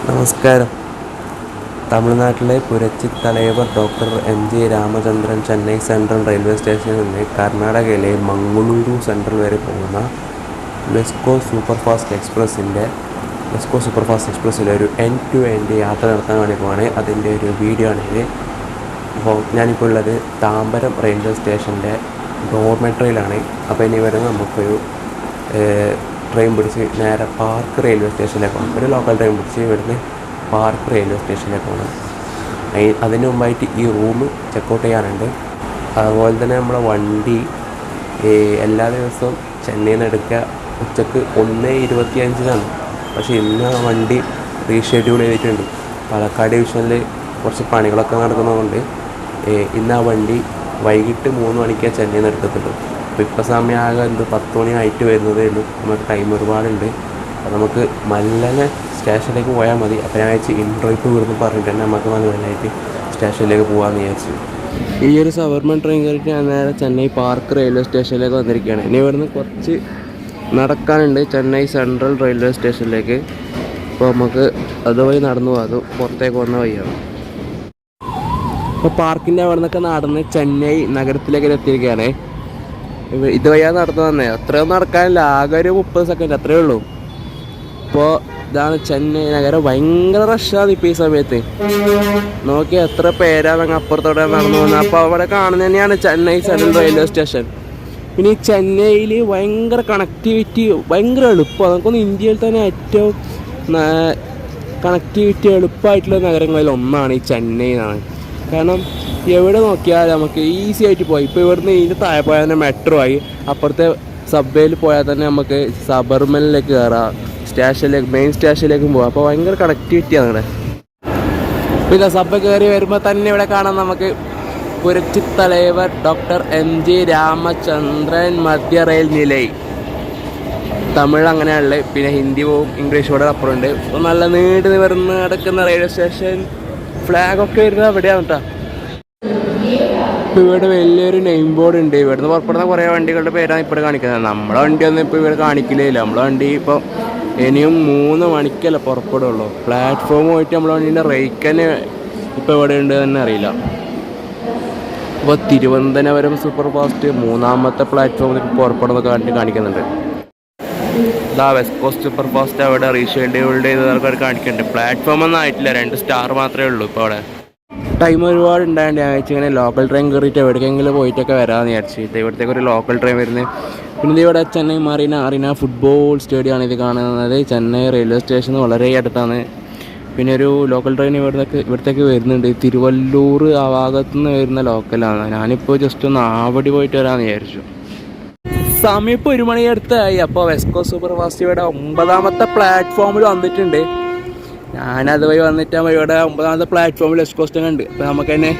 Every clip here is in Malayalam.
നമസ്കാരം. തമിഴ്നാട്ടിലെ Puratchi Thalaivar doctor MG. Ramachandran Chennai central railway സ്റ്റേഷനിൽ നിന്ന് കർണാടകയിലെ മംഗളൂരു സെൻട്രൽ വരെ പോകുന്ന വെസ്കോ സൂപ്പർഫാസ്റ്റ് എക്സ്പ്രസ്സിലെ ഒരു എൻഡ് ടു എൻഡ് യാത്ര നടത്താൻ വേണ്ടി പോവാണ്. അതിൻ്റെ ഒരു വീഡിയോ ആണിത്. അപ്പോൾ ഞാനിപ്പോൾ ഉള്ളത് താമ്പരം റെയിൽവേ സ്റ്റേഷൻ്റെ ഡോർമെട്രിയിലാണ്. അപ്പോൾ ഇനി വരുന്നത് നമുക്കൊരു ട്രെയിൻ പിടിച്ച് നേരെ പാർക്ക് റെയിൽവേ സ്റ്റേഷനിലേക്ക് പോകണം. ഒരു ലോക്കൽ ട്രെയിൻ പിടിച്ച് ഇവിടുന്ന് പാർക്ക് റെയിൽവേ സ്റ്റേഷനിലേക്ക് പോകണം. അതിന് മുമ്പായിട്ട് ഈ റൂം ചെക്കൗട്ട് ചെയ്യാനുണ്ട്. അതുപോലെ തന്നെ നമ്മളെ വണ്ടി എല്ലാ ദിവസവും ചെന്നൈയിൽ നിന്ന് എടുക്കുക ഉച്ചക്ക് 1:25 പക്ഷേ ഇന്ന് ആ വണ്ടി റീഷെഡ്യൂൾ ചെയ്തിട്ടുണ്ട്. പാലക്കാട് ഡിവിഷനിൽ കുറച്ച് പണികളൊക്കെ നടക്കുന്നതുകൊണ്ട് ഇന്ന് ആ വണ്ടി വൈകിട്ട് 3 മണിക്ക് ചെന്നൈയിൽ നിന്ന് എടുക്കത്തുള്ളൂ. അപ്പോൾ ഇപ്പോൾ സമയം ആകെ 10 മണി ആയിട്ട് വരുന്നതേ ഉള്ളൂ. നമുക്ക് ടൈം ഒരുപാടുണ്ട്. അപ്പോൾ നമുക്ക് മല്ലനെ സ്റ്റേഷനിലേക്ക് പോയാൽ മതി. അപ്പോൾ ഞാൻ വെച്ച് ഇൻട്രോയ്ക്ക് വീർന്ന് പറഞ്ഞിട്ട് തന്നെ നമുക്ക് മല്ലനായിട്ട് സ്റ്റേഷനിലേക്ക് പോകാമെന്ന് വിചാരിച്ചു. ഈ ഒരു സവർമൻ ട്രെയിൻ കയറിയിട്ട് ഞാൻ നേരെ ചെന്നൈ പാർക്ക് റെയിൽവേ സ്റ്റേഷനിലേക്ക് വന്നിരിക്കുകയാണ്. ഇനി ഇവിടുന്ന് കുറച്ച് നടക്കാനുണ്ട് ചെന്നൈ സെൻട്രൽ റെയിൽവേ സ്റ്റേഷനിലേക്ക്. അപ്പോൾ നമുക്ക് അതുവഴി നടന്നു പോകാം. അത് പുറത്തേക്ക് വന്ന വഴിയാണ്. അപ്പോൾ പാർക്കിൻ്റെ അവിടെ നിന്നൊക്കെ നടന്ന് ചെന്നൈ നഗരത്തിലേക്ക് എത്തിയിരിക്കുകയാണ്. ഇതുവഴിയാണ് നടന്നു വന്നത്. അത്രയൊന്നും നടക്കാനില്ല, ആകെ ഒരു 30 സെക്കൻഡ് അത്രയേ ഉള്ളൂ. ഇപ്പോൾ ഇതാണ് ചെന്നൈ നഗരം. ഭയങ്കര റഷാണ് ഇപ്പോൾ ഈ സമയത്ത്. നോക്കി എത്ര പേരാണ് അപ്പുറത്തോടെ നടന്നു പോകുന്നത്. അപ്പോൾ അവിടെ കാണുന്നത് തന്നെയാണ് ചെന്നൈ സെൻട്രൽ റെയിൽവേ സ്റ്റേഷൻ. പിന്നെ ഈ ചെന്നൈയിൽ ഭയങ്കര കണക്ടിവിറ്റി, ഭയങ്കര എളുപ്പമാണ്. നമുക്കൊന്ന് ഇന്ത്യയിൽ തന്നെ ഏറ്റവും കണക്ടിവിറ്റി എളുപ്പമായിട്ടുള്ള നഗരങ്ങളിൽ ഒന്നാണ് ഈ ചെന്നൈ എന്നാണ്. കാരണം എവിടെ നോക്കിയാൽ നമുക്ക് ഈസി ആയിട്ട് പോയി. ഇപ്പോൾ ഇവിടുന്ന് ഇതിൻ്റെ താഴെ പോയാൽ തന്നെ മെട്രോ ആയി. അപ്പുറത്തെ സബ്വേയിൽ പോയാൽ തന്നെ നമുക്ക് സബർമനിലേക്ക് കയറാം, മെയിൻ സ്റ്റേഷനിലേക്കും പോകാം. അപ്പോൾ ഭയങ്കര കണക്ടിവിറ്റിയാണ് ഇവിടെ. പിന്നെ സബ് കയറി വരുമ്പോൾ തന്നെ ഇവിടെ കാണാം നമുക്ക് പുരച്ചി തലൈവർ ഡോക്ടർ എം.ജി. രാമചന്ദ്രൻ മധ്യ റെയിൽ നിലൈ. തമിഴ് അങ്ങനെയാണുള്ളത്. പിന്നെ ഹിന്ദി പോവും, ഇംഗ്ലീഷ് കൂടെ അപ്പുറമുണ്ട്. അപ്പോൾ നല്ല നീണ്ടു നിവർന്ന് കിടക്കുന്ന റെയിൽവേ സ്റ്റേഷൻ. ഫ്ലാഗൊക്കെ വരുന്നത് അവിടെയാണ് കേട്ടോ. ഇപ്പോൾ ഇവിടെ വലിയൊരു നെയിം ബോർഡ് ഉണ്ട്. ഇവിടുന്ന് പുറപ്പെടുന്ന കുറേ വണ്ടികളുടെ പേരാണ് ഇപ്പോൾ കാണിക്കുന്നത്. നമ്മളെ വണ്ടിയൊന്നും ഇപ്പോൾ ഇവിടെ കാണിക്കില്ല. നമ്മളെ വണ്ടി ഇപ്പോൾ ഇനിയും 3 മണിക്കല്ല പുറപ്പെടുള്ളൂ. പ്ലാറ്റ്ഫോം പോയിട്ട് നമ്മളെ വണ്ടീൻ്റെ റേക്ക് തന്നെ ഇപ്പോൾ ഇവിടെ ഉണ്ട് തന്നെ അറിയില്ല. അപ്പോൾ തിരുവനന്തപുരം സൂപ്പർ ഫാസ്റ്റ് 3ാമത്തെ പ്ലാറ്റ്ഫോമിൽ പുറപ്പെടുന്നൊക്കെ കാണിക്കുന്നുണ്ട്. ഇതാ വെസ്കോ സൂപ്പർ ഫാസ്റ്റ് അവിടെ റീഷെഡ്യൂൾഡ് ചെയ്തതൊക്കെ കാണിക്കുന്നുണ്ട്. പ്ലാറ്റ്ഫോം ഒന്നും ആയിട്ടില്ല, 2 സ്റ്റാർ മാത്രമേ ഉള്ളൂ ഇപ്പോൾ അവിടെ. ടൈം ഒരുപാട് ഉണ്ടായതുകൊണ്ട് ഞാൻ വെച്ച് ഇങ്ങനെ ലോക്കൽ ട്രെയിൻ കയറിയിട്ട് എവിടേക്കെങ്കിലും പോയിട്ടൊക്കെ വരാമെന്ന് വിചാരിച്ചിട്ട് ഇവിടത്തേക്ക് ഒരു ലോക്കൽ ട്രെയിൻ വരുന്നത്. പിന്നെ ഇവിടെ ചെന്നൈ അറീന ഫുട്ബോൾ സ്റ്റേഡിയമാണ് ഇത് കാണുന്നത്. ചെന്നൈ റെയിൽവേ സ്റ്റേഷൻ വളരെ അടുത്താണ്. പിന്നെ ഒരു ലോക്കൽ ട്രെയിൻ ഇവിടത്തേക്ക് വരുന്നുണ്ട്. തിരുവല്ലൂർ ആ ഭാഗത്തുനിന്ന് വരുന്ന ലോക്കലാണ്. ഞാനിപ്പോൾ ജസ്റ്റ് ഒന്ന് ആവടി പോയിട്ട് വരാമെന്ന് വിചാരിച്ചു. സമയം ഇപ്പോൾ 1 മണി അടുത്തായി. അപ്പോൾ വെസ്കോ സൂപ്പർ ഫാസ്റ്റ് ഇവിടെ 9ാമത്തെ പ്ലാറ്റ്ഫോമിൽ വന്നിട്ടുണ്ട്. ഞാനതുവഴി വന്നിട്ടാകുമ്പോൾ ഇവിടെ 9ാമത്തെ പ്ലാറ്റ്ഫോമിൽ വെസ്കോ സ്റ്റേഷൻ ഉണ്ട്. അപ്പോൾ നമുക്ക് തന്നെ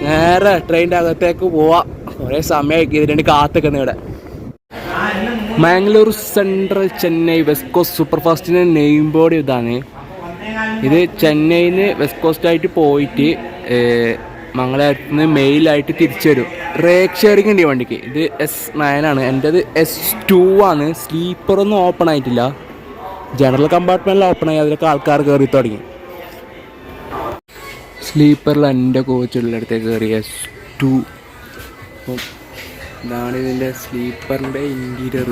നേരെ ട്രെയിനിൻ്റെ അകത്തേക്ക് പോവാം. കുറേ സമയമാക്കി ഇതിന് കാത്തിക്കുന്നത് ഇവിടെ. മാംഗ്ലൂർ സെൻട്രൽ ചെന്നൈ വെസ്കോ സൂപ്പർ ഫാസ്റ്റിൻ്റെ നെയിം ബോർഡ് ഇതാണ്. ഇത് ചെന്നൈയിൽ നിന്ന് വെസ്റ്റ് കോസ്റ്റായിട്ട് പോയിട്ട് മംഗലാപുരത്ത് നിന്ന് മെയിലായിട്ട് തിരിച്ചു വരും. റേക്ക് ഷെയറിംഗ് ഉണ്ട് ഈ വണ്ടിക്ക്. ഇത് S9 ആണ്. എൻ്റേത് S2 ആണ്. സ്ലീപ്പറൊന്നും ഓപ്പൺ ആയിട്ടില്ല. ജനറൽ കമ്പാർട്ട്മെൻറ്റിൽ ഓപ്പൺ ആയി. അതിലൊക്കെ ആൾക്കാർ കയറി തുടങ്ങി. സ്ലീപ്പറിൽ എൻ്റെ കോച്ചുള്ളിടത്തേക്ക് കയറി S2. അപ്പം ഇതാണ് ഇതിൻ്റെ സ്ലീപ്പറിൻ്റെ ഇൻറ്റീരിയർ.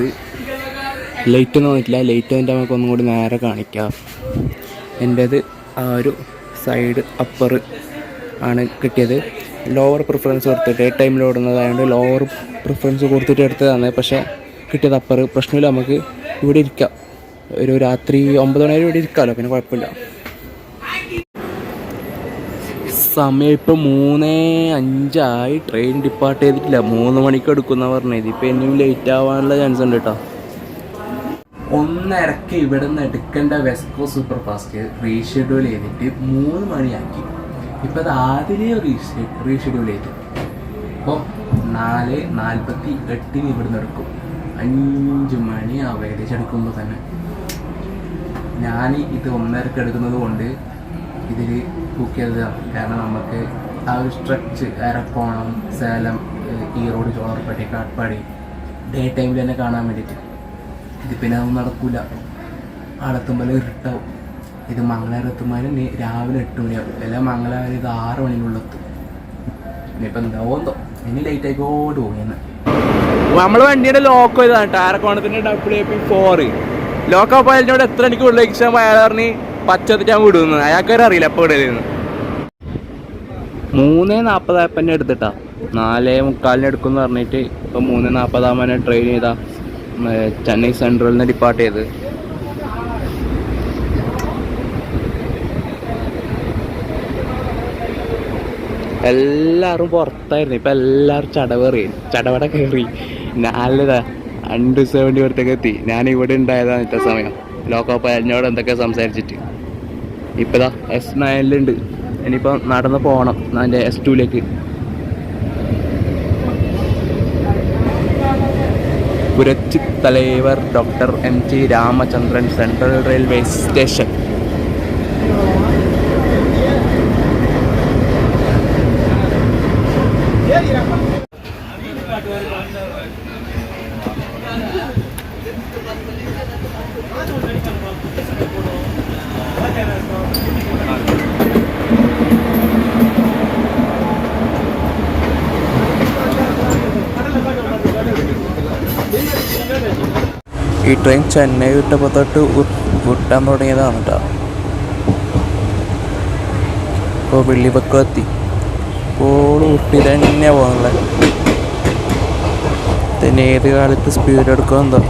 ലൈറ്റൊന്നും വന്നിട്ടില്ല. ലൈറ്റ് വന്നിട്ട് നമുക്ക് ഒന്നും കൂടി നേരെ കാണിക്കാം. എൻ്റേത് ആ ഒരു സൈഡ് അപ്പർ ആണ് കിട്ടിയത്. ലോവർ പ്രിഫറൻസ് കൊടുത്തിട്ട് ഡേ ടൈമിൽ ഓടുന്നതായതുകൊണ്ട് ലോവർ പ്രിഫറൻസ് കൊടുത്തിട്ട് എടുത്തതാണ്. പക്ഷേ കിട്ടിയത് അപ്പർ. പ്രശ്നമില്ല, നമുക്ക് ഇവിടെ ഇരിക്കാം. ഒരു രാത്രി 9 മണി വരെ ഇവിടെ ഇരിക്കാമല്ലോ, പിന്നെ കുഴപ്പമില്ല. സമയം ഇപ്പോൾ 3:05 ട്രെയിൻ ഡിപ്പാർട്ട് ചെയ്തിട്ടില്ല. 3 മണിക്ക് എടുക്കുന്ന പറഞ്ഞത്. ഇപ്പോൾ ഇനിയും ലേറ്റ് ആവാനുള്ള ചാൻസ് ഉണ്ട് കേട്ടോ. 1:30 ഇവിടെ നിന്ന് എടുക്കേണ്ട വെസ്കോ സൂപ്പർ ഫാസ്റ്റ് റീഷെഡ്യൂൾ ചെയ്തിട്ട് 3 മണിയാക്കി. ഇപ്പോൾ അത് ആദ്യമേ റീഷെഡ്യൂൾ ചെയ്തു. അപ്പോൾ 4:48 ഇവിടുന്ന് എടുക്കും. 5 മണി ഏകദേശം എടുക്കുമ്പോൾ തന്നെ ഞാൻ ഇത് 1:30 എടുക്കുന്നത് കൊണ്ട് ഇതിൽ ബുക്ക് ചെയ്തതാണ്. കാരണം നമുക്ക് ആ ഒരു സ്ട്രെച്ച് എറക്കോണം, സേലം, ഈറോഡ്, ചോളർപ്പേട്ട, കാട്ട്പാടി ഡേ ടൈമിൽ തന്നെ കാണാൻ വേണ്ടിയിട്ട്. ഇത് പിന്നെ അതൊന്നും നടക്കില്ല. അടത്തുമ്പോൾ ഇരുട്ടാവും. ഇത് മംഗലാപുരം എത്തുമ്പോൾ രാവിലെ 8 മണിയാവും, അല്ലെങ്കിൽ മംഗലാപുരം ഇത് 6 മണിനുള്ളിൽ എത്തും. ഇനിയിപ്പോൾ എന്താ ഓന്തോ ഇനി ലേറ്റ് ആയിക്കോട്ട് പോകുന്നു. നമ്മൾ വണ്ടിയുടെ ലോക്ക് ചെയ്താണ് ടാരക്കോണത്തിൻ്റെ WP4 ലോക്കാപ്പ് അയാളിനോട് എത്ര മണിക്ക് ഉള്ളിലേക്ക് അയാൾ പറഞ്ഞ് പച്ചത്തിട്ട് ഞാൻ വിടുന്നു. അയാൾക്കാരും അറിയില്ല എപ്പോൾ വിടുന്നു. 3:40 എടുത്തിട്ടാ 4:45 എടുക്കുമെന്ന് പറഞ്ഞിട്ട് ഇപ്പം 3:40 ട്രെയിൻ ചെയ്താ ചെന്നൈ സെൻട്രലിന് ഡിപ്പാർട്ട് ചെയ്ത്. എല്ലാവരും പുറത്തായിരുന്നു, ഇപ്പം എല്ലാവരും ചടവട കയറി. നല്ലതാ 270 പുറത്തേക്ക് എത്തി. ഞാനിവിടെ ഉണ്ടായതാണ് ഇത്ര സമയം ലോക്കപ്പ് എന്നോട് എന്തൊക്കെ സംസാരിച്ചിട്ട്. ഇപ്പം ഇതാ S9 ഇനിയിപ്പം നടന്ന് പോകണം എൻ്റെ S2ലേക്ക്. Puratchi Thalaivar doctor MG Ramachandran central railway station. ഈ ട്രെയിൻ ചെന്നൈ വിട്ടപ്പോൾ തൊട്ട് വിട്ടാൻ തുടങ്ങിയതാണ് കേട്ടോ. ഇപ്പോൾ വെള്ളിപ്പക്കം എത്തി. ഇപ്പോൾ ഊട്ടി തന്നെ പോകുന്നത്. തന്നെ ഏത് കാലത്ത് സ്പീഡ് എടുക്കുമെന്തോ.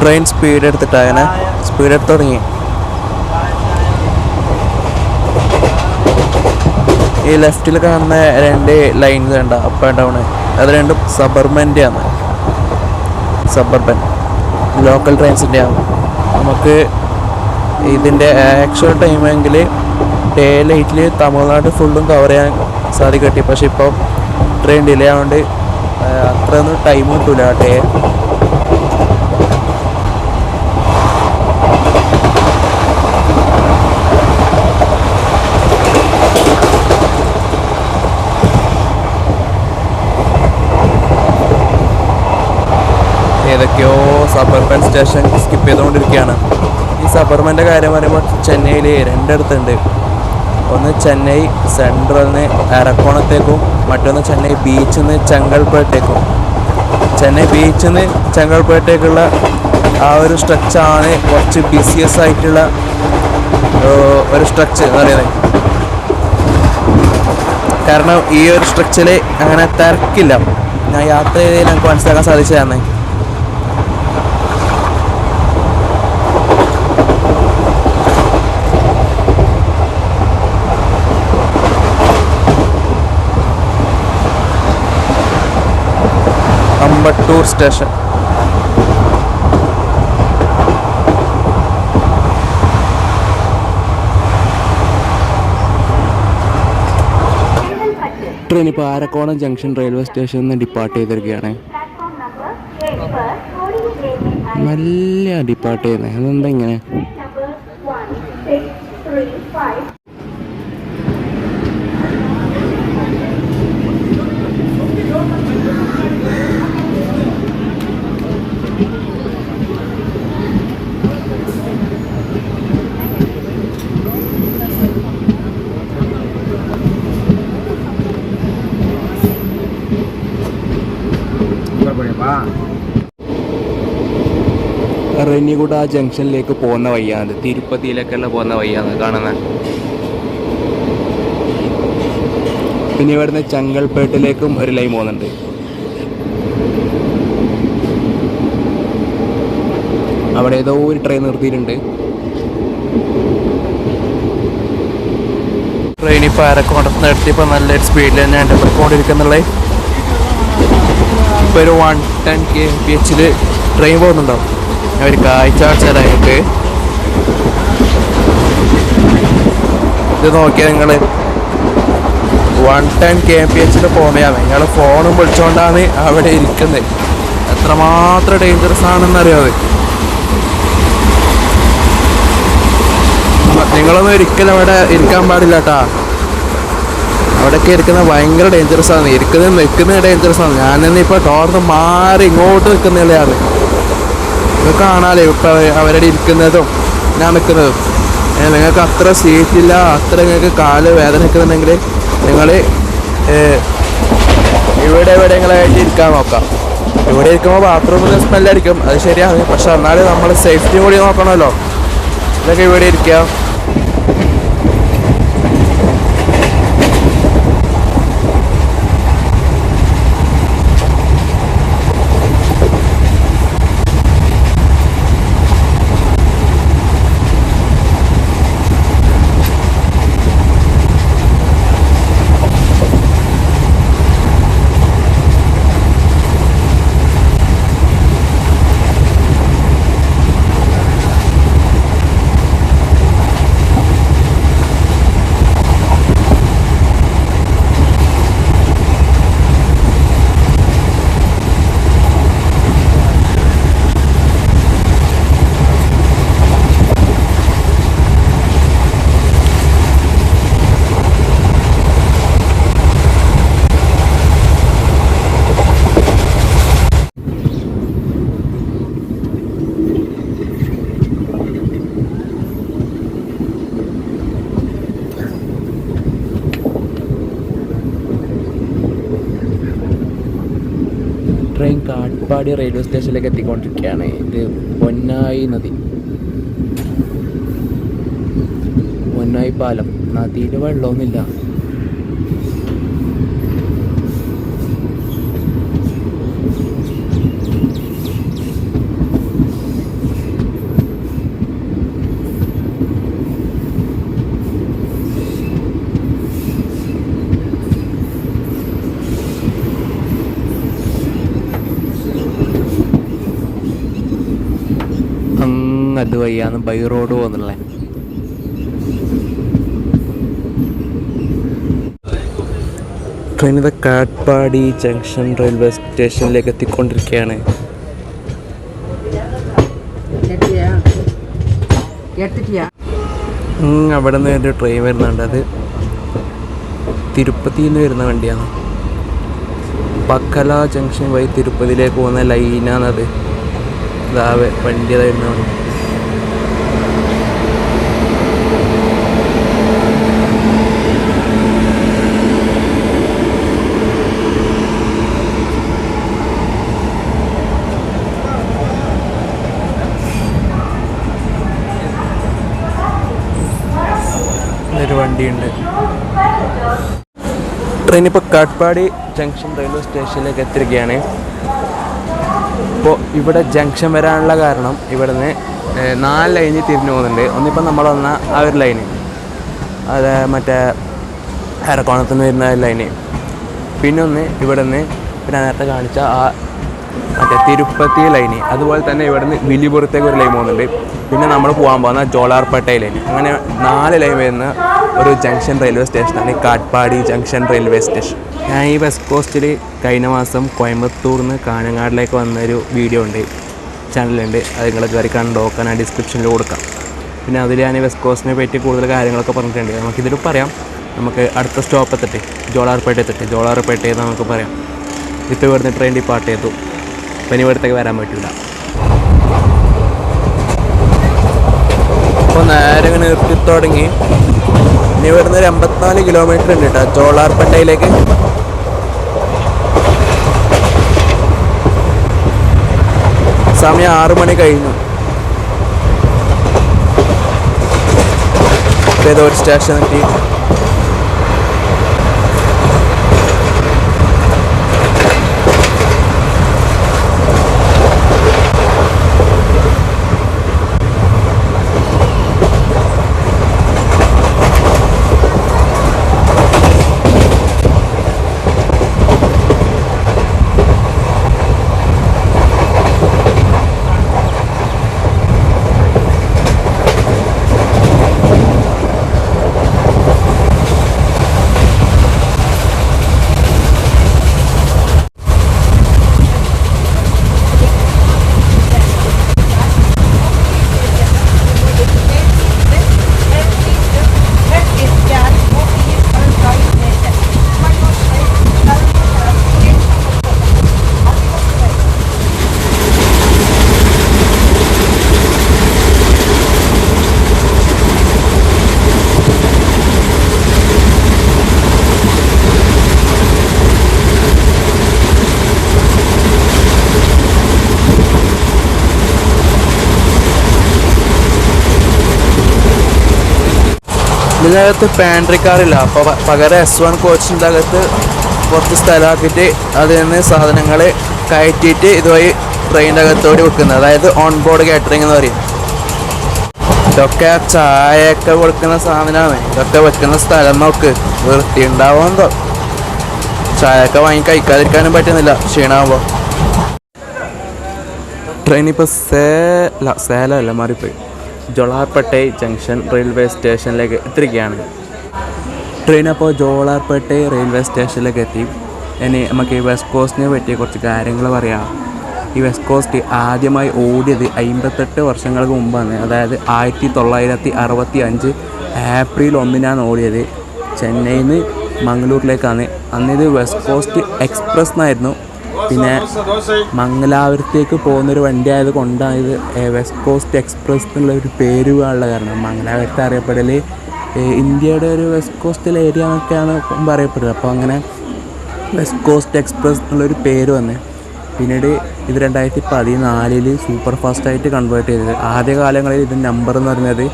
ട്രെയിൻ സ്പീഡ് എടുത്തിട്ട് അങ്ങനെ സ്പീഡ് എടുത്ത് തുടങ്ങി. ഈ ലെഫ്റ്റിൽ കാണുന്ന 2 ലൈൻസ് വേണ്ട അപ്പ് ആൻഡ് ഡൗൺ, അത് രണ്ടും സബർബൻ്റെയാണ്. Suburban local ട്രെയിൻസിൻ്റെയാണ്. നമുക്ക് ഇതിൻ്റെ ആക്ച്വൽ ടൈമെങ്കിൽ ഡേ ലൈറ്റിൽ തമിഴ്നാട് ഫുള്ളും കവർ ചെയ്യാൻ സാധിക്കട്ടെ. പക്ഷെ ഇപ്പോൾ ട്രെയിൻ ഡിലേ ആയതുകൊണ്ട് അത്രയൊന്നും ടൈം കിട്ടില്ല ഡേ. ഏതൊക്കെയോ സബർബൻ സ്റ്റേഷൻ സ്കിപ്പ് ചെയ്തുകൊണ്ടിരിക്കുകയാണ്. ഈ സബർബൻ്റെ കാര്യം പറയുമ്പോൾ ചെന്നൈയിൽ 2 ഇടത്തുണ്ട്. ഒന്ന് ചെന്നൈ സെൻട്രലിൽ നിന്ന് അരക്കോണത്തേക്കും, മറ്റൊന്ന് ചെന്നൈ ബീച്ചിൽ നിന്ന് ചെങ്കൽപ്പേട്ടേക്കും. ചെന്നൈ ബീച്ചിൽ നിന്ന് ചെങ്കൽപ്പേട്ടേക്കുള്ള ആ ഒരു സ്ട്രെച്ചാണ് കുറച്ച് ബിസിയസ് ആയിട്ടുള്ള ഒരു സ്ട്രെച്ച് എന്ന് പറയുന്നത്. കാരണം ഈ ഒരു സ്ട്രെച്ചിൽ അങ്ങനെ തിരക്കില്ല. ഞാൻ യാത്ര ചെയ്തതിൽ ഞങ്ങൾക്ക് മനസ്സിലാക്കാൻ സാധിച്ചതാണ്. അമ്പട്ടൂർ സ്റ്റേഷൻ. ട്രെയിൻ ഇപ്പോൾ ആരക്കോണം ജംഗ്ഷൻ റെയിൽവേ സ്റ്റേഷനിൽ നിന്ന് ഡിപ്പാർട്ട് ചെയ്തിരിക്കുകയാണ്. നല്ല ഡിപ്പാർട്ട് ചെയ്യുന്നത്. അതെന്താ ഇങ്ങനെ? റെനിഗുഡ ജംഗ്ഷനിലേക്ക് പോകുന്ന വഴിയാണ്, തിരുപ്പതിയിലേക്കുള്ള പോകുന്ന വഴിയാണ് കാണുന്നത്. പിന്നെ ഇവിടുന്ന് ചെങ്കൽപ്പേട്ടിലേക്കും ഒരു ലൈൻ പോകുന്നുണ്ട്. അവിടെ ഏതോ ഒരു ട്രെയിൻ നിർത്തിയിട്ടുണ്ട്. ട്രെയിൻ ഇപ്പോൾ അരക്കോണത്ത് നിർത്തിയപ്പോൾ നല്ലൊരു സ്പീഡിൽ തന്നെയാണ് പോയിക്കൊണ്ടിരിക്കുന്നുള്ളത്. ഇപ്പോൾ ഒരു 110 kmph ട്രെയിൻ പോകുന്നുണ്ടാവും. ഒരു കാഴ്ച കാണിച്ചാലായിട്ട് ഇത് നോക്കിയാൽ നിങ്ങൾ 110 kmph പോകുന്നതാണ്. നിങ്ങൾ ഫോണും വിളിച്ചുകൊണ്ടാണ് അവിടെ ഇരിക്കുന്നത്. എത്രമാത്രം ഡേഞ്ചറസ് ആണെന്നറിയാതെ. നിങ്ങളൊന്നും ഒരിക്കലും അവിടെ ഇരിക്കാൻ പാടില്ല കേട്ടാ. അവിടെയൊക്കെ ഇരിക്കുന്നത് ഭയങ്കര ഡേഞ്ചറസ് ആണ്. നിൽക്കുന്നത് ഡേഞ്ചറസ് ആണ്. ഞാനെന്നെ ഇപ്പോൾ ടോർന്ന് മാറി ഇങ്ങോട്ട് നിൽക്കുന്നതാണ്. ഇത് കാണാമല്ലോ ഇപ്പോൾ അവരുടെ ഇരിക്കുന്നതും ഞാൻ നിൽക്കുന്നതും. നിങ്ങൾക്ക് അത്ര സീറ്റില്ല, അത്ര നിങ്ങൾക്ക് കാല് വേദന നിൽക്കുന്നുണ്ടെങ്കിൽ നിങ്ങൾ ഇവിടെ എവിടെയെങ്കിലായിട്ട് ഇരിക്കാൻ നോക്കാം. ഇവിടെ ഇരിക്കുമ്പോൾ ബാത്റൂമിൽ സ്മെല്ലടിക്കും, അത് ശരിയാണ്. പക്ഷെ എന്നാലും നമ്മൾ സേഫ്റ്റി കൂടി നോക്കണമല്ലോ. ഇതൊക്കെ ഇവിടെ ഇരിക്കുക. ട്രെയിൻ കാട്ട്പാടി റെയിൽവേ സ്റ്റേഷനിലേക്ക് എത്തിക്കൊണ്ടിരിക്കുകയാണ്. ഇത് പൊന്നായി നദി, പൊന്നായി പാലം. നദിയിൽ വെള്ളമൊന്നുമില്ല. അതുവഴിയാണ് ബൈ റോഡ് പോകുന്നുള്ളത്. ട്രെയിൻ ഇത് കാട്ട്പാടി ജംഗ്ഷൻ റെയിൽവേ സ്റ്റേഷനിലേക്ക് എത്തിക്കൊണ്ടിരിക്കുകയാണ്. അവിടെ നിന്ന് ഒരു ട്രെയിൻ വരുന്നുണ്ട്. അത് തിരുപ്പതിയിൽ നിന്ന് വരുന്ന വണ്ടിയാണ്. പക്കല ജംഗ്ഷൻ വഴി തിരുപ്പതിയിലേക്ക് പോകുന്ന ലൈനാണത്. വണ്ടി അതായിരുന്നു. ഒരു വണ്ടിയുണ്ട്. ട്രെയിൻ ഇപ്പോൾ കാട്ട്പാടി ജംഗ്ഷൻ റെയിൽവേ സ്റ്റേഷനിലേക്ക് എത്തിയിരിക്കുകയാണ്. ഇപ്പോൾ ഇവിടെ ജംഗ്ഷൻ വരാനുള്ള കാരണം ഇവിടുന്ന് 4 ലൈനിൽ തിരിഞ്ഞു പോകുന്നുണ്ട്. ഒന്നിപ്പോൾ നമ്മൾ വന്ന ആ ഒരു ലൈന്, അത് മറ്റേ എറക്കോണത്ത് നിന്ന് വരുന്ന ലൈന്, പിന്നെ ഒന്ന് ഇവിടുന്ന് പിന്നെ നേരത്തെ കാണിച്ച ആ മറ്റേ തിരുപ്പതി ലൈന്, അതുപോലെ തന്നെ ഇവിടുന്ന് വില്ലിപുറത്തേക്ക് ഒരു ലൈൻ പോകുന്നുണ്ട്. പിന്നെ നമ്മൾ പോകാൻ പോകുന്ന ജോലാർപേട്ട ലൈൻ. അങ്ങനെ 4 ലൈൻ വരുന്ന ഒരു ജംഗ്ഷൻ റെയിൽവേ സ്റ്റേഷനാണ് കാട്ട്പാടി ജംഗ്ഷൻ റെയിൽവേ സ്റ്റേഷൻ. ഞാൻ ഈ വെസ്റ്റ് കോസ്റ്റിൽ കഴിഞ്ഞ മാസം കോയമ്പത്തൂർ നിന്ന് കാഞ്ഞങ്ങാടിലേക്ക് വന്നൊരു വീഡിയോ ഉണ്ട്, ചാനലുണ്ട്. അത് നിങ്ങൾ കയറി കണ്ടോക്കാൻ ഞാൻ ഡിസ്ക്രിപ്ഷനിൽ കൊടുക്കാം. പിന്നെ അതിൽ ഞാൻ വെസ്റ്റ് കോസ്റ്റിനെ പറ്റി കൂടുതൽ കാര്യങ്ങളൊക്കെ പറഞ്ഞിട്ടുണ്ട്. നമുക്കിതിൽ പറയാം. നമുക്ക് അടുത്ത സ്റ്റോപ്പ് എത്തിട്ട് ജോലാർപേട്ട എത്തിട്ട് ജോലാർപേട്ടയിൽ നമുക്ക് പറയാം. ഇപ്പോൾ ഇവിടുന്ന് ട്രെയിൻ ഡിപ്പാർട്ട് ചെയ്തു. അപ്പം ഇനി ഇവിടത്തേക്ക് വരാൻ പറ്റില്ല. അപ്പോൾ നേരെ ഇങ്ങനെ നിർത്തി തുടങ്ങി. ഇനി ഇവിടുന്ന് ഒരു 54 കിലോമീറ്റർ ഉണ്ട് കേട്ടോ ജോലാർപേട്ടയിലേക്ക്. സമയം 6 മണി കഴിഞ്ഞു. ഏതോ ഒരു സ്റ്റേഷൻ എത്തി. ഇതിനകത്ത് പാൻട്രി കാറില്ല, അപ്പോൾ പകരം S1 കോച്ചിൻ്റെ അകത്ത് കുറച്ച് സ്ഥലമാക്കിയിട്ട് അതിൽ നിന്ന് സാധനങ്ങൾ കയറ്റിയിട്ട് ഇതുവഴി ട്രെയിനിൻ്റെ അകത്തോടെ വെക്കുന്നത്, അതായത് ഓൺ ബോർഡ് കാറ്ററിംഗ് എന്ന് പറയും. ഇതൊക്കെ ചായയൊക്കെ കൊടുക്കുന്ന സാധനമാണ്. ഇതൊക്കെ വെക്കുന്ന സ്ഥലം നോക്ക്, വൃത്തി ഉണ്ടാവുമെന്തോ. ചായയൊക്കെ വാങ്ങി കഴിക്കാതിരിക്കാനും പറ്റുന്നില്ല ക്ഷീണമാകുമ്പോൾ. ട്രെയിൻ ഇപ്പോൾ സേലമല്ല മാറിപ്പോയി, ജോളാർപേട്ടൈ ജംഗ്ഷൻ റെയിൽവേ സ്റ്റേഷനിലേക്ക് എത്തിയിരിക്കുകയാണ്. ട്രെയിൻ അപ്പോൾ ജോളാർപേട്ടൈ റെയിൽവേ സ്റ്റേഷനിലേക്ക് എത്തി. ഇനി നമുക്ക് ഈ വെസ്റ്റ് കോസ്റ്റിനെ പറ്റിയ കുറച്ച് കാര്യങ്ങൾ പറയാം. ഈ വെസ്റ്റ് കോസ്റ്റ് ആദ്യമായി ഓടിയത് 58 വർഷങ്ങൾക്ക് മുമ്പാണ്. അതായത് 1965 ഏപ്രിൽ 1 ഓടിയത്. ചെന്നൈയിൽ നിന്ന് മംഗളൂരിലേക്കാണ്. അന്നിത് വെസ്റ്റ് കോസ്റ്റ് എക്സ്പ്രസ് എന്നായിരുന്നു. പിന്നെ മംഗലാപുരത്തേക്ക് പോകുന്നൊരു വണ്ടി ആയത് കൊണ്ടാണ് ഇത് വെസ്റ്റ് കോസ്റ്റ് എക്സ്പ്രസ് എന്നുള്ളൊരു പേര് പോകാനുള്ള കാരണം. മംഗലാപുരത്ത് അറിയപ്പെടൽ ഇന്ത്യയുടെ ഒരു വെസ്റ്റ് കോസ്റ്റൽ ഏരിയ എന്നൊക്കെയാണ് പറയപ്പെടുന്നത്. അപ്പോൾ അങ്ങനെ വെസ്റ്റ് കോസ്റ്റ് എക്സ്പ്രസ് എന്നുള്ളൊരു പേര് വന്നേ. പിന്നീട് ഇത് 2014 സൂപ്പർ ഫാസ്റ്റായിട്ട് കൺവേർട്ട് ചെയ്തത്. ആദ്യകാലങ്ങളിൽ ഇതിൻ്റെ നമ്പർ എന്ന് പറയുന്നത്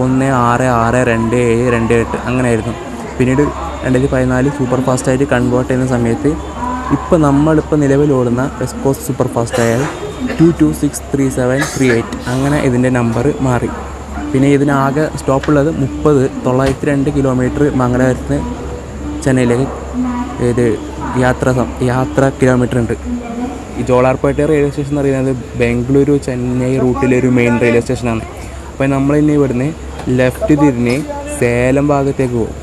16622728 അങ്ങനെയായിരുന്നു. പിന്നീട് 2014 സൂപ്പർ ഫാസ്റ്റായിട്ട് കൺവേർട്ട് ചെയ്യുന്ന സമയത്ത് നമ്മളിപ്പോൾ നിലവിലോടുന്ന വെസ്റ്റ് കോസ്റ്റ് സൂപ്പർ ഫാസ്റ്റായ 226338 അങ്ങനെ ഇതിൻ്റെ നമ്പർ മാറി. പിന്നെ ഇതിനാകെ സ്റ്റോപ്പുള്ളത് 902 കിലോമീറ്റർ മംഗലാപുരത്ത് ചെന്നൈയിലേക്ക് ഇത് യാത്ര കിലോമീറ്റർ ഉണ്ട്. ഈ ജോളാർപേട്ട റെയിൽവേ സ്റ്റേഷൻ എന്ന് പറയുന്നത് ബംഗളൂരു ചെന്നൈ റൂട്ടിലൊരു മെയിൻ റെയിൽവേ സ്റ്റേഷനാണ്. അപ്പോൾ നമ്മളിനി ഇവിടുന്ന് ലെഫ്റ്റ് തിരിഞ്ഞ് സേലം ഭാഗത്തേക്ക് പോകും.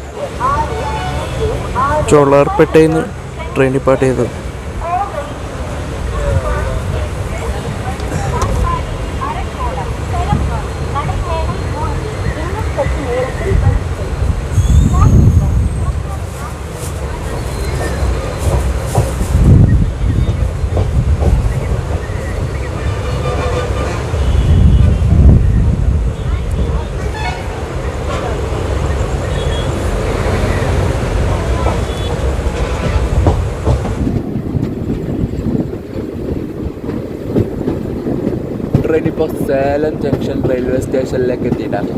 ജോളാർപേട്ടയിൽ നിന്ന് ട്രെയിൻ ഡിപ്പാർട്ട് ചെയ്തു. ട്രെയിൻ ഇപ്പോൾ സേലം ജംഗ്ഷൻ റെയിൽവേ സ്റ്റേഷനിലേക്ക് എത്തിയിട്ടാണ്.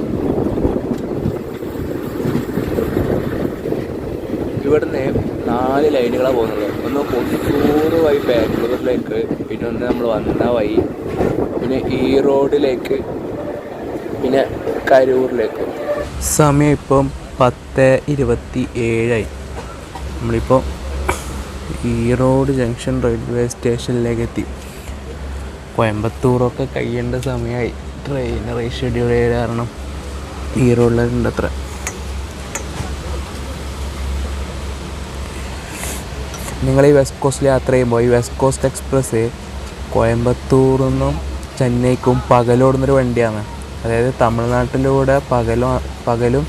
ഇവിടുന്ന് 4 ലൈനുകളാണ് പോകുന്നത്. ഒന്ന് കൊട്ടൂർ വഴി ബാംഗ്ലൂരിലേക്ക്, പിന്നെ ഒന്ന് നമ്മൾ വന്ന വഴി, പിന്നെ ഈറോഡിലേക്ക്, പിന്നെ കരൂരിലേക്ക്. സമയം ഇപ്പം 10:27. നമ്മളിപ്പോൾ ഈറോഡ് ജംഗ്ഷൻ റെയിൽവേ സ്റ്റേഷനിലേക്ക് എത്തി. കോയമ്പത്തൂറൊക്കെ കഴിയേണ്ട സമയമായി. ട്രെയിൻ റീഷെഡ്യൂൾ ചെയ്ത കാരണം ഈറോഡിലുണ്ട് അത്ര. നിങ്ങൾ ഈ വെസ്റ്റ് കോസ്റ്റിൽ യാത്ര ചെയ്യുമ്പോൾ ഈ വെസ്റ്റ് കോസ്റ്റ് എക്സ്പ്രസ് കോയമ്പത്തൂരിൽ നിന്നും ചെന്നൈക്കും പകലോടുന്നൊരു വണ്ടിയാണ്. അതായത് തമിഴ്നാട്ടിലൂടെ പകലും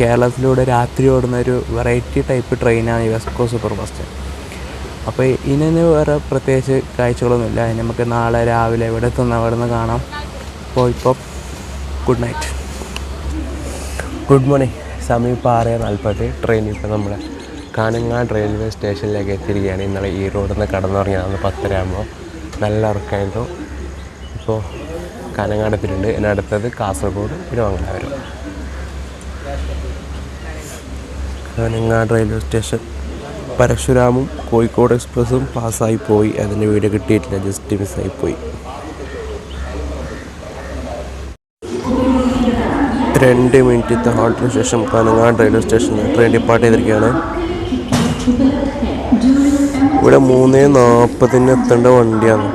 കേരളത്തിലൂടെ രാത്രി ഓടുന്ന ഒരു വെറൈറ്റി ടൈപ്പ് ട്രെയിനാണ് ഈ വെസ്റ്റ് കോസ്റ്റ് സൂപ്പർ ഫാസ്റ്റ്. അപ്പോൾ ഇതിന് വേറെ പ്രത്യേകിച്ച് കാഴ്ചകളൊന്നുമില്ല. അതിന് നമുക്ക് നാളെ രാവിലെ ഇവിടെ എത്തുന്ന അവിടെ നിന്ന് കാണാം. അപ്പോൾ ഗുഡ് നൈറ്റ്, ഗുഡ് മോർണിംഗ്. സമയം ഇപ്പോൾ 6:40. ട്രെയിൻ ഇപ്പോൾ നമ്മൾ കാനങ്ങാട് റെയിൽവേ സ്റ്റേഷനിലേക്ക് എത്തിയിരിക്കുകയാണ്. ഇന്നലെ ഈ റോഡിൽ നിന്ന് കടന്നുറങ്ങിയാണ് 10:30 ആകുമ്പോൾ. നല്ല ഉറക്കമായിരുന്നു. ഇപ്പോൾ കാനങ്ങാട് എത്തിയിട്ടുണ്ട്. ഇനി അടുത്തത് കാസർഗോഡ്, പിന്നെ മംഗലാപുരം. Kanhangad railway station. പരശുരാമും കോഴിക്കോട് എക്സ്പ്രസ്സും പാസ്സായിപ്പോയി. അതിൻ്റെ വീഡിയോ കിട്ടിയിട്ടില്ല, ജസ്റ്റ് മിസ്സായിപ്പോയി. 2 മിനിറ്റത്തെ ഹോൾട്ടിന് ശേഷം കാനങ്ങാട് റെയിൽവേ സ്റ്റേഷനിൽ ട്രെയിൻ ഡിപ്പാർട്ട് ചെയ്തിരിക്കുകയാണ്. ഇവിടെ 3:40 എത്തേണ്ട വണ്ടിയാണ്.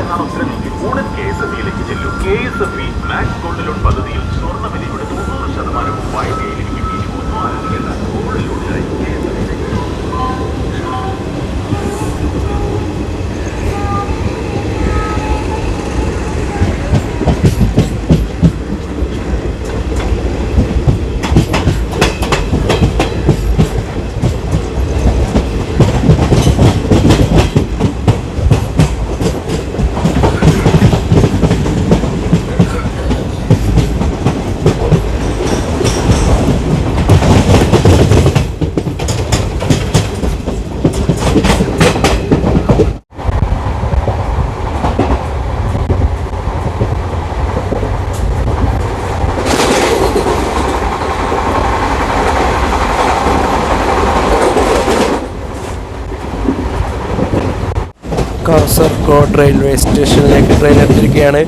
എന്നാണ് ഉത്തരമെങ്കിൽ ഉടൻ KSFE-യിലേക്ക് ചെല്ലും. KSFE മാക്സ് ഗോൾഡ് ലോൺ പദ്ധതിയിൽ സ്വർണ്ണവിലയുടെ 90% വായ്പയിലേക്ക് ഒന്നും ആലോചിക്കേണ്ട. ഗോൾഡ് ലോണിനായി കാസർഗോഡ് റെയിൽവേ സ്റ്റേഷനിലേക്ക് ട്രെയിൻ എടുത്തിരിക്കുകയാണ്.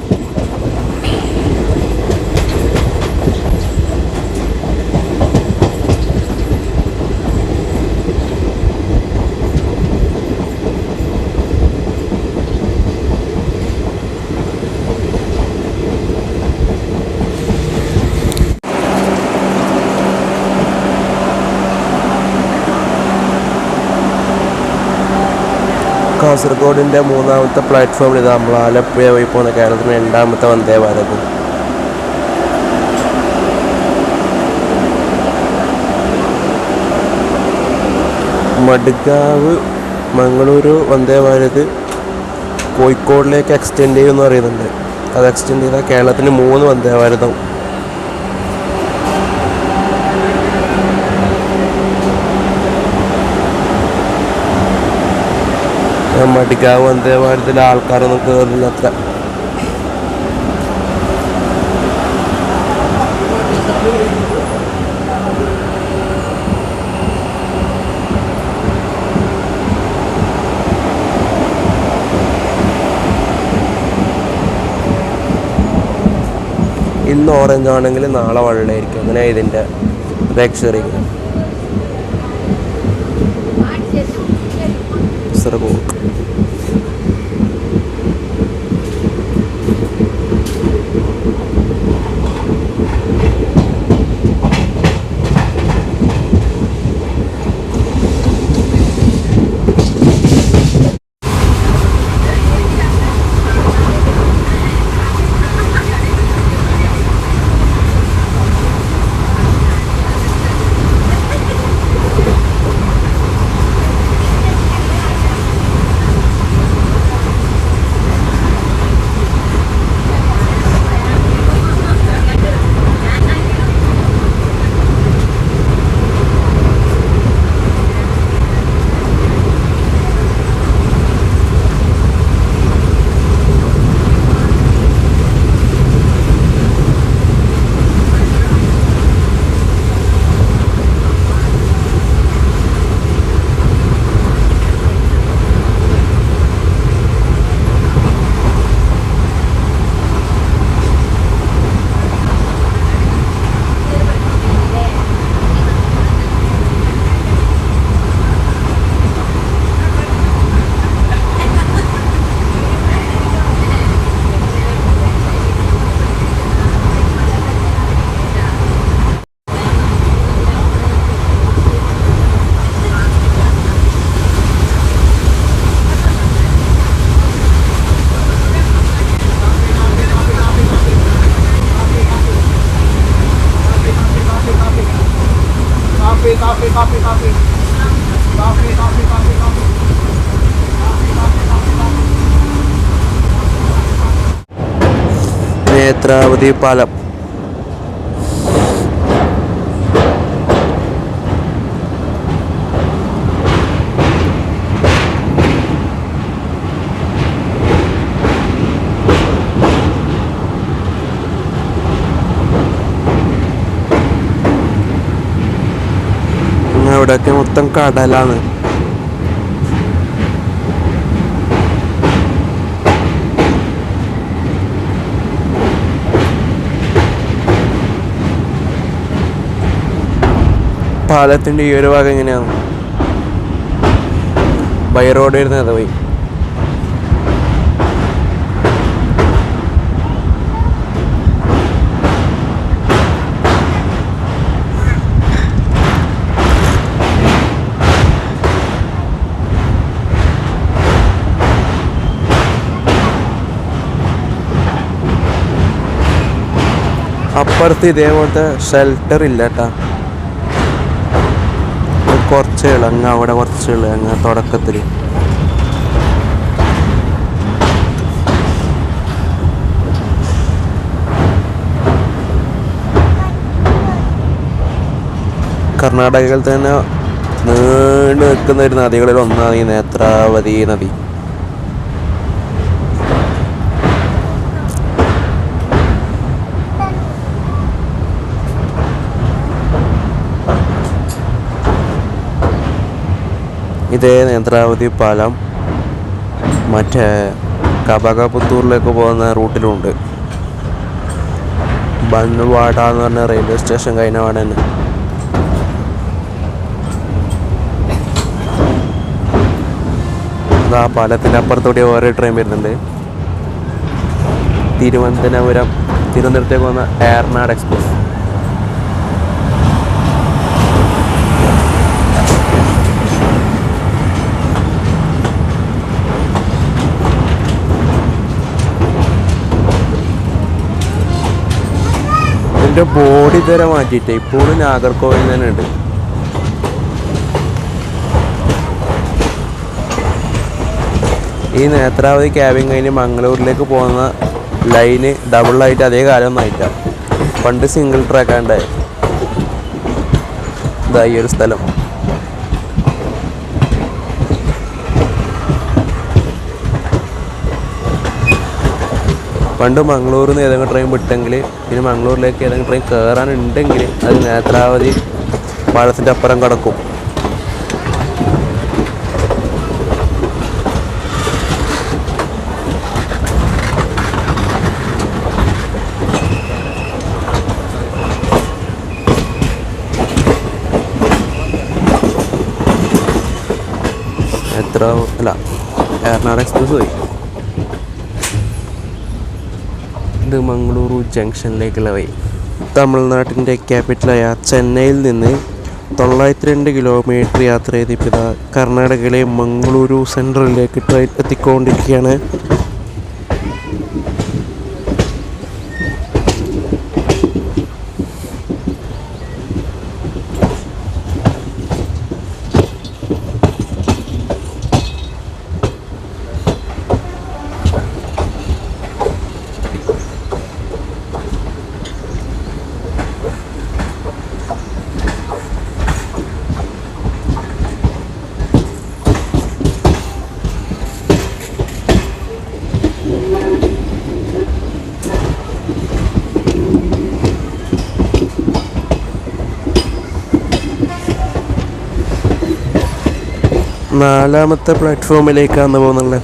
കാസർഗോഡിൻ്റെ 3ാമത്തെ പ്ലാറ്റ്ഫോമിൽ ഇത് നമ്മൾ ആലപ്പുഴ വഴി പോകുന്ന കേരളത്തിൻ്റെ 2ാമത്തെ വന്ദേ ഭാരത്. മഡ്ഗാവ് മംഗളൂരു വന്ദേ ഭാരത് കോഴിക്കോടിലേക്ക് എക്സ്റ്റെൻഡ് ചെയ്യുമെന്ന് പറയുന്നുണ്ട്. അത് എക്സ്റ്റെൻഡ് ചെയ്താൽ കേരളത്തിന് 3 വന്ദേ ഭാരതം. മഡ്ഗാവ് വന്ദേ ഭാരതിലെ ആൾക്കാരൊന്നും കയറില്ല അത്ര. ഇന്ന് ഓറഞ്ച് ആണെങ്കിൽ നാളെ വെള്ളമായിരിക്കും. അങ്ങനെ ഇതിൻ്റെ റെക്സറിങ് കാസർഗോഡ്. നേത്രാവതി പാലം. ഇവിടെയൊക്കെ മൊത്തം കടലാണ്. പാലത്തിൻ്റെ ഈ ഒരു ഭാഗം എങ്ങനെയാണ് ബൈ റോഡ് വരുന്നത് പോയി. അപ്പുറത്ത് ഇതേപോലത്തെ ഷെൽട്ടർ ഇല്ല കേട്ടാ. കുറച്ചേ ഉള്ളു അങ്ങ്, അവിടെ കുറച്ചേ ഉള്ളു അങ്ങ് തുടക്കത്തിൽ. കർണാടകയിൽ തന്നെ നീണ്ടു നിൽക്കുന്ന ഒരു നദികളിൽ ഒന്നാണ് ഈ നേത്രാവതി നദി. ഇതേ നേത്രാവതി പാലം മറ്റേ കബകപുത്തൂറിലേക്ക് പോകുന്ന റൂട്ടിലുണ്ട്. ബന്നുവാട എന്ന് പറഞ്ഞ റെയിൽവേ സ്റ്റേഷൻ കഴിഞ്ഞ പാടെ തന്നെ. ആ പാലത്തിൻ്റെ അപ്പുറത്തോടെ വേറെ ട്രെയിൻ വരുന്നുണ്ട്. തിരുവനന്തപുരത്തേക്ക് പോകുന്ന ഏർനാട് എക്സ്പ്രസ്. എൻ്റെ ബോഡി ഇതുവരെ മാറ്റിയിട്ട് ഇപ്പോഴും നാഗർകോവിൽ തന്നെ ഉണ്ട്. ഈ നേത്രാവതി ക്യാബിൻ കഴിഞ്ഞ് മംഗളൂരിലേക്ക് പോകുന്ന ലൈന് ഡബിളായിട്ട് അതേ കാലമൊന്നും ആയിട്ടാണ്. പണ്ട് സിംഗിൾ ട്രാക്കാണ്ടായി. ഇതാ ഈ ഒരു സ്ഥലം. പണ്ട് മംഗളൂരിൽ നിന്ന് ഏതെങ്കിലും ട്രെയിൻ വിട്ടെങ്കിൽ പിന്നെ മംഗളൂരിലേക്ക് ഏതെങ്കിലും ട്രെയിൻ കയറാനുണ്ടെങ്കിൽ അത് നേത്രാവതി പാലത്തിൻ്റെ അപ്പുറം കിടക്കും. ഏർനാട് എക്സ്പ്രസ് പോയി. ഇത് മംഗളൂരു ജംഗ്ഷനിലേക്കുള്ള വഴി. തമിഴ്നാട്ടിൻ്റെ ക്യാപിറ്റലായ ചെന്നൈയിൽ നിന്ന് 902 കിലോമീറ്റർ യാത്ര ചെയ്തിപ്പോൾ കർണാടകയിലെ മംഗളൂരു സെൻട്രലിലേക്ക് ട്രെയിൻ എത്തിക്കൊണ്ടിരിക്കുകയാണ്. നാലാമത്തെ പ്ലാറ്റ്ഫോമിലേക്കാണ് പോകുന്നുള്ളത്.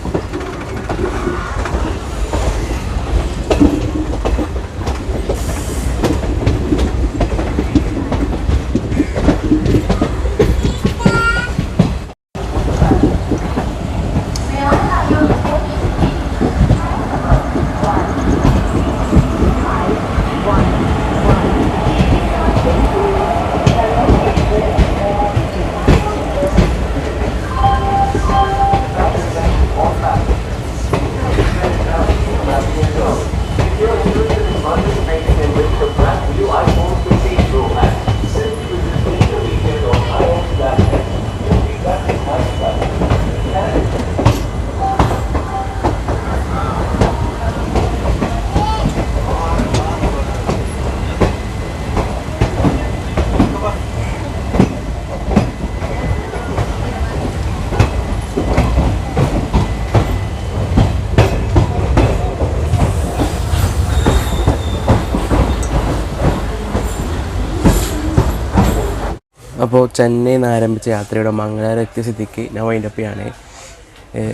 അപ്പോൾ ചെന്നൈയിൽ നിന്ന് ആരംഭിച്ച യാത്രയുടെ മംഗലാപുരം എത്തിയ സ്ഥിതിക്ക് ഞാൻ വൈൻഡപ്പ് ചെയ്യാണ്.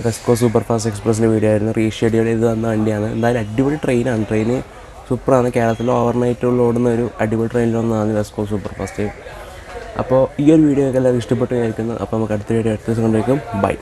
വെസ്കോ സൂപ്പർ ഫാസ്റ്റ് എക്സ്പ്രസിൻ്റെ വീഡിയോ ആയിരുന്നു. റീഷെഡ്യൂൾ ചെയ്ത് തന്ന വണ്ടിയാണ്. എന്തായാലും അടിപൊളി ട്രെയിനാണ്. ട്രെയിന് സൂപ്പറാണ്. കേരളത്തിൽ ഓവർനൈറ്റുകളിൽ ഓടുന്ന ഒരു അടിപൊളി ട്രെയിനിലൊന്നാണ് വെസ്കോ സൂപ്പർ ഫാസ്റ്റ്. അപ്പോൾ ഈ ഒരു വീഡിയോ ഒക്കെ എല്ലാവർക്കും ഇഷ്ടപ്പെട്ടു വിചാരിക്കുന്നു. അപ്പോൾ നമുക്ക് അടുത്ത വീഡിയോ അടുത്ത ദിവസം കൊണ്ടുവയ്ക്കും. ബൈ.